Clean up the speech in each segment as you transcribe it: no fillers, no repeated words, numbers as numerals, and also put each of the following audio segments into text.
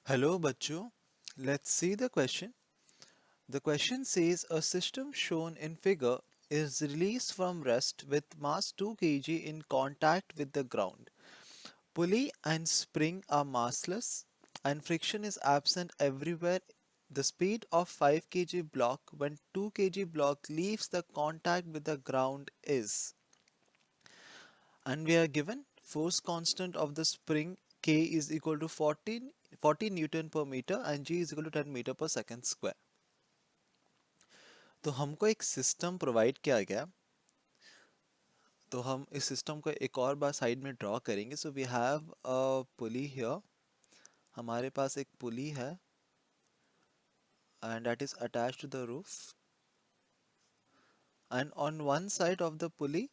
Hello, bachcho. Let's see the question. The question says a system shown in figure is released from rest with mass 2 kg in contact with the ground. Pulley and spring are massless and friction is absent everywhere. The speed of 5 kg block when 2 kg block leaves the contact with the ground is, and we are given force constant of the spring K is equal to 40 Newton per meter and G is equal to 10 metre पर second square. तो हमको एक system provide किया गया, तो हम इस system को एक और बार साइड में ड्रॉ करेंगे। So we have a pulley here, हमारे पास एक पुली है and that is attached to the roof and on one side of the pulley,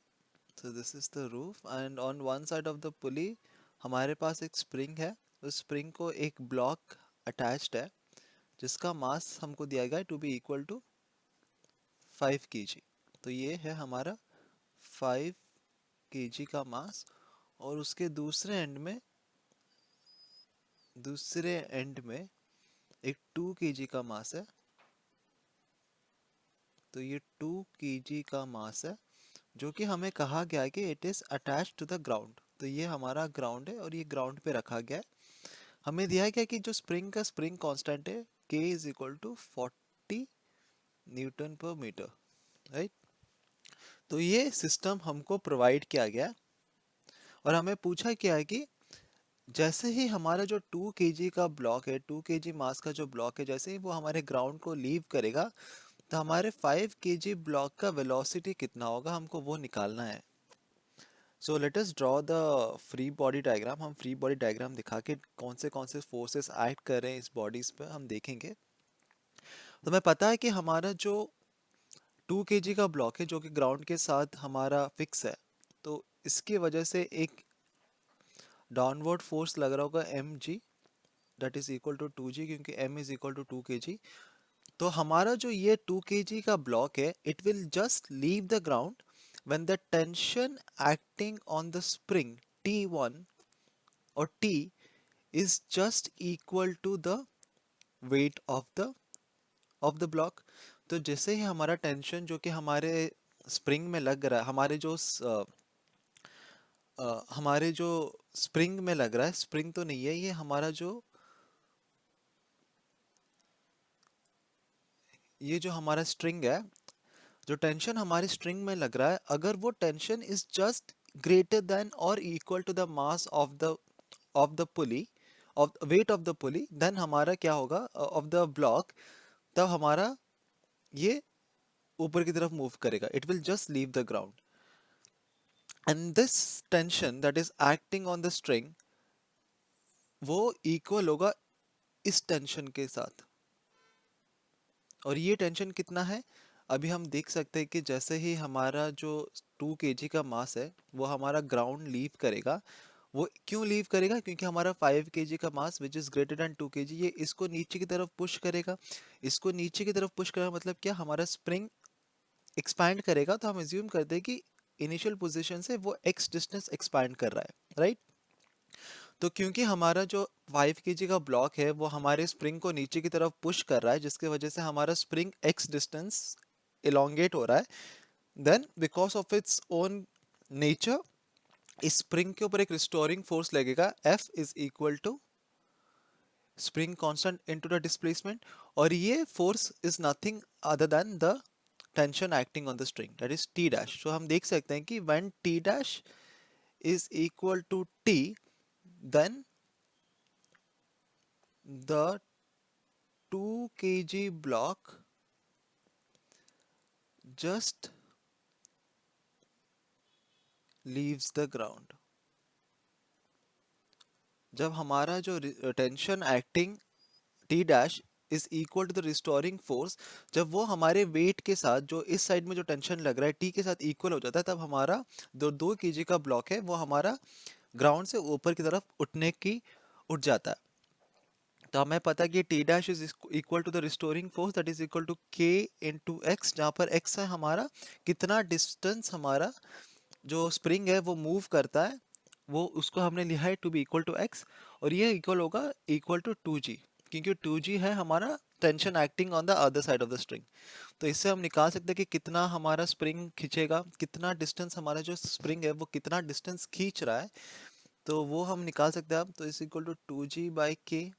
so this is the roof and on one side of the pulley हमारे पास एक spring है। उस spring को एक ब्लॉक अटैच्ड है जिसका मास हमको दिया गया है to be equal to 5 kg। तो ये है हमारा 5 kg का मास और उसके दूसरे एंड में एक 2 kg का मास है। तो ये 2 kg का मास है जो कि हमें कहा गया है कि it is attached to the ground. तो ये हमारा ग्राउंड है और ये ग्राउंड पे रखा गया है। हमें दिया गया कि जो स्प्रिंग का स्प्रिंग कांस्टेंट है K is equal to 40 newton per metre, right. तो ये सिस्टम हमको प्रोवाइड किया गया और हमें पूछा क्या है कि जैसे ही हमारा जो 2 kg का ब्लॉक है, 2 kg मास का जो ब्लॉक है, जैसे ही वो हमारे ग्राउंड को लीव करेगा तो हमारे 5 kg ब्लॉक का वेलोसिटी कितना होगा, हमको वो निकालना है। So let us draw the free body diagram. हम फ्री बॉडी डायग्राम दिखा के कौन से फोर्सेस एक्ट कर रहे हैं इस बॉडीज पे हम देखेंगे। तो हमें पता है कि हमारा जो 2 kg का ब्लॉक है जो कि ग्राउंड के साथ हमारा फिक्स है, तो इसकी वजह से एक डाउनवर्ड फोर्स लग रहा होगा mg, that is equal to 2g, क्योंकि m is equal to 2 kg। तो हमारा जो ये 2 kg का ब्लॉक है it will just leave the ground when the tension acting on the spring T1 or T is just equal to the weight of the block। तो जैसे ही हमारा tension जो कि हमारे स्प्रिंग में लग रहा है, हमारे जो स्प्रिंग में लग रहा है, स्प्रिंग तो नहीं है ये, ये जो हमारा स्ट्रिंग है, जो टेंशन हमारे स्ट्रिंग में लग रहा है, अगर वो tension is just greater than और equal to the mass of the pulley, of weight of the pulley, then हमारा क्या होगा ऑफ द ब्लॉक, तब हमारा ये ऊपर की तरफ मूव करेगा, it will just leave the ground. And this tension that is acting on the string वो इक्वल होगा इस टेंशन के साथ। और ये टेंशन कितना है, अभी हम देख सकते हैं कि जैसे ही हमारा जो 2 kg का मास है वो हमारा ग्राउंड लीव करेगा। वो क्यों लीव करेगा, क्योंकि हमारा 5 kg का mass which is greater than 2 kg ये इसको नीचे की तरफ पुश करेगा। इसको नीचे की तरफ पुश करेगा मतलब क्या, हमारा स्प्रिंग एक्सपैंड करेगा। तो हम एज्यूम करते हैं कि इनिशियल पोजीशन से वो x डिस्टेंस एक्सपैंड कर रहा है, राइट। तो क्योंकि हमारा जो 5 kg का ब्लॉक है वो हमारे स्प्रिंग को नीचे की तरफ पुश कर रहा है, जिसकी वजह से हमारा स्प्रिंग x डिस्टेंस elongate हो रहा है, then because of its own nature इस स्प्रिंग के ऊपर एक रिस्टोरिंग फोर्स लगेगा, F is equal to spring constant into the displacement. और ये force is nothing other than the tension acting on the string, that is T dash. So हम देख सकते हैं कि when T dash is equal to T, then the 2 kg block just leaves the ground। जब हमारा जो tension acting T dash is equal to the restoring force, जब वो हमारे वेट के साथ जो इस साइड में जो टेंशन लग रहा है T के साथ इक्वल हो जाता है, तब हमारा 2 kg का ब्लॉक है वो हमारा ग्राउंड से ऊपर की तरफ उठ जाता है। तो हमें पता है कि T dash is equal to the restoring force that is equal to K into x, जहाँ पर x है हमारा कितना डिस्टेंस हमारा जो स्प्रिंग है वो मूव करता है वो उसको हमने लिखा है to be equal to x, और ये इक्वल होगा इक्वल टू 2g, क्योंकि 2g है हमारा tension acting on the other side of the string. तो इससे हम निकाल सकते हैं कि कितना हमारा स्प्रिंग खींचेगा, कितना डिस्टेंस हमारा जो स्प्रिंग है वो कितना डिस्टेंस खींच रहा है, तो वो हम निकाल सकते हैं। अब तो is equal to 2g/k,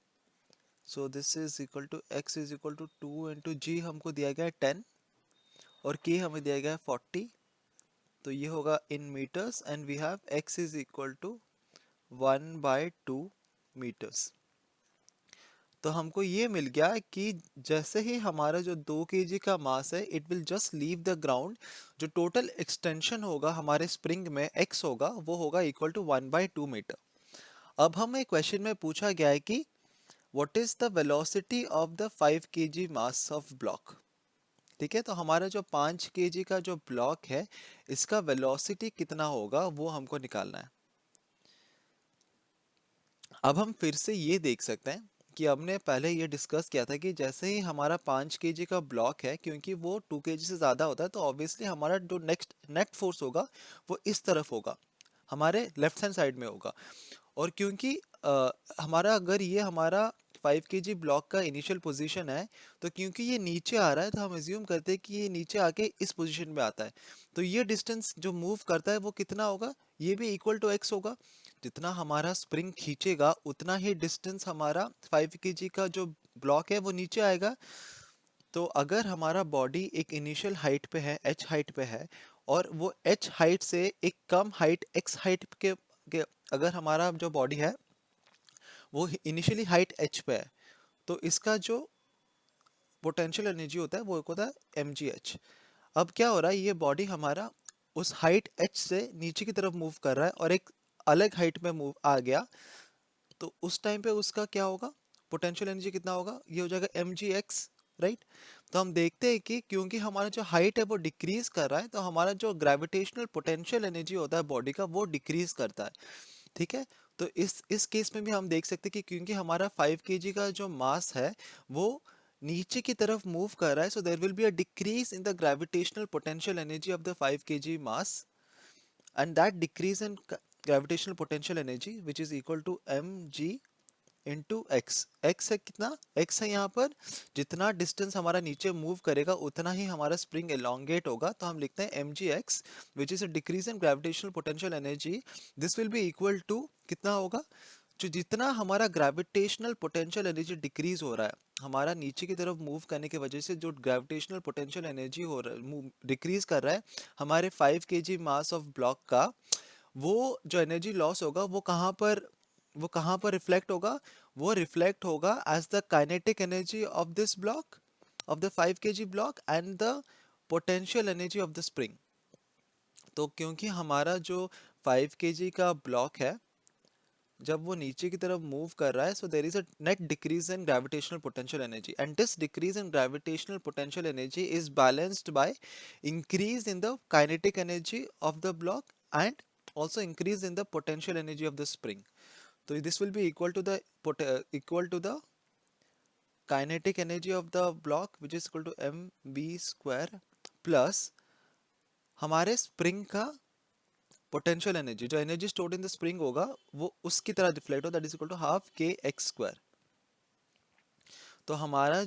so this is equal to x is equal to 2 into g, हमको दिया गया है 10 और k हमें दिया गया है 40, तो ये होगा in metres and we have x is equal to 1/2 metres. तो हमको ये मिल गया कि जैसे ही हमारा जो 2 kg का मास है it will just leave the ground, जो टोटल एक्सटेंशन होगा हमारे स्प्रिंग में x होगा वो होगा इक्वल टू 1/2 मीटर। अब हमें क्वेश्चन में पूछा गया है कि what is the velocity of the 5 kg mass of block. ठीक है, तो हमारा जो 5 kg का जो ब्लॉक है इसका वेलोसिटी कितना होगा वो हमको निकालना है। अब हम फिर से ये देख सकते हैं कि हमने पहले ये डिस्कस किया था कि जैसे ही हमारा 5 kg का ब्लॉक है, क्योंकि वो 2 kg से ज़्यादा होता है, तो ऑब्वियसली हमारा जो नेक्स्ट नेट फोर्स होगा वो इस तरफ होगा, हमारे लेफ्ट हैंड साइड में होगा। और क्योंकि हमारा अगर ये हमारा 5 kg ब्लॉक का इनिशियल पोजीशन है, तो क्योंकि ये नीचे आ रहा है तो हम एज्यूम करते हैं कि ये नीचे आके इस पोजीशन में आता है, तो ये डिस्टेंस जो मूव करता है वो कितना होगा, ये भी इक्वल टू एक्स होगा। जितना हमारा स्प्रिंग खींचेगा उतना ही डिस्टेंस हमारा 5 kg का जो ब्लॉक है वो नीचे आएगा। तो अगर हमारा बॉडी एक इनिशियल हाइट पे है, एच हाइट पे है, और वो एच हाइट से एक कम हाइट एक्स हाइट के अगर हमारा जो बॉडी है वो इनिशियली हाइट एच पे है, तो इसका जो पोटेंशियल एनर्जी होता है वो होता है mgh। अब क्या हो रहा है, ये बॉडी हमारा उस हाइट h से नीचे की तरफ मूव कर रहा है और एक अलग हाइट में मूव आ गया, तो उस टाइम पे उसका क्या होगा, पोटेंशियल एनर्जी कितना होगा, ये हो जाएगा mgx, राइट। तो हम देखते हैं कि क्योंकि हमारा जो हाइट है वो डिक्रीज कर रहा है, तो हमारा जो ग्रेविटेशनल पोटेंशियल एनर्जी होता है बॉडी का वो डिक्रीज करता है। ठीक है, तो इस केस में भी हम देख सकते हैं कि क्योंकि हमारा 5 kg का जो मास है वो नीचे की तरफ मूव कर रहा है, so there will be a decrease in the gravitational potential energy of the 5 kg mass, and that decrease in gravitational potential energy which is equal to mg into x. X है कितना, x है यहाँ पर जितना distance हमारा नीचे move करेगा उतना ही हमारा स्प्रिंग एलोंगेट होगा, तो हम लिखते हैं m g x which is a decrease in gravitational potential energy. This will be equal to कितना होगा, जो जितना हमारा ग्रेविटेशनल पोटेंशियल एनर्जी डिक्रीज हो रहा है, हमारा नीचे की तरफ मूव करने की वजह से जो ग्रेविटेशनल पोटेंशियल एनर्जी हो रहा है डिक्रीज कर रहा है हमारे 5 kg मास ऑफ ब्लॉक का, वो जो एनर्जी लॉस होगा वो कहाँ पर रिफ्लेक्ट होगा, वो रिफ्लेक्ट होगा as the kinetic energy of this block of the 5 kg block and the potential energy of the spring. तो क्योंकि हमारा जो 5 kg का ब्लॉक है जब वो नीचे की तरफ मूव कर रहा है, so there is a net decrease in gravitational potential energy, and this decrease in gravitational potential energy is balanced by increase in the kinetic energy of the block and also increase in the potential energy of the spring. So this will be equal to the kinetic energy of the block which is equal to mv square plus हमारे spring का potential energy, जो energy stored in the spring होगा वो उसकी तरह reflect हो, that is equal to half के x square. तो हमारा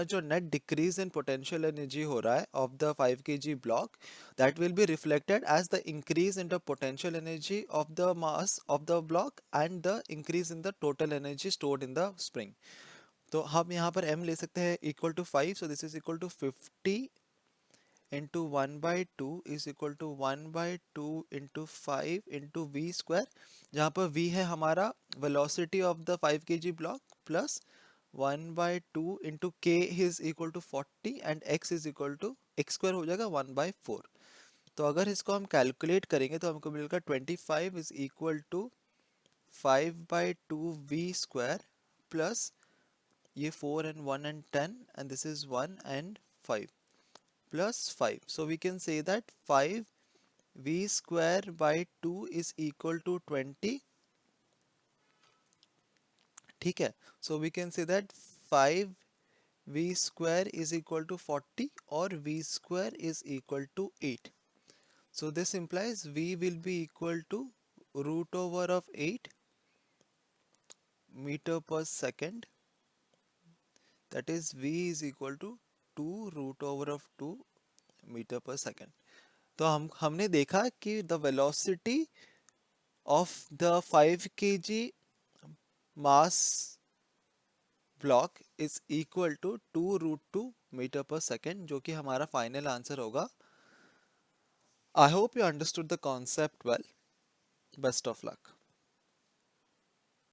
जो net decrease in potential energy हो रहा है of the 5 kg block, that will be reflected as the increase in the potential energy of the mass of the block and the increase in the total energy stored in the spring. तो हम यहाँ पर m ले सकते हैं equal to 5, so this is equal to 50 into 1/2 is equal to 1/2 into 5 into v square, जहाँ पर v है हमारा velocity of the 5 kg block plus 1/2 into k is equal to 40 and x is equal to x square हो जाएगा 1/4। तो अगर इसको हम कैलकुलेट करेंगे तो हमको मिलेगा 25 is equal to 5/2 v square plus ये 4 and 1 and 10 and this is 1 and 5 plus 5. So we can say that 5 v square by 2 is equal to 20. ठीक है, so we can say that 5 v square is equal to 40 or v square is equal to 8. So this implies v will be equal to root over of 8 meter per second, that is v is equal to 2 root over of 2 metre per second. तो हमने देखा कि the velocity of the 5 kg मास block is equal to 2 root 2 metre per second, जो कि हमारा final answer होगा. I hope you understood the concept well. Best of luck.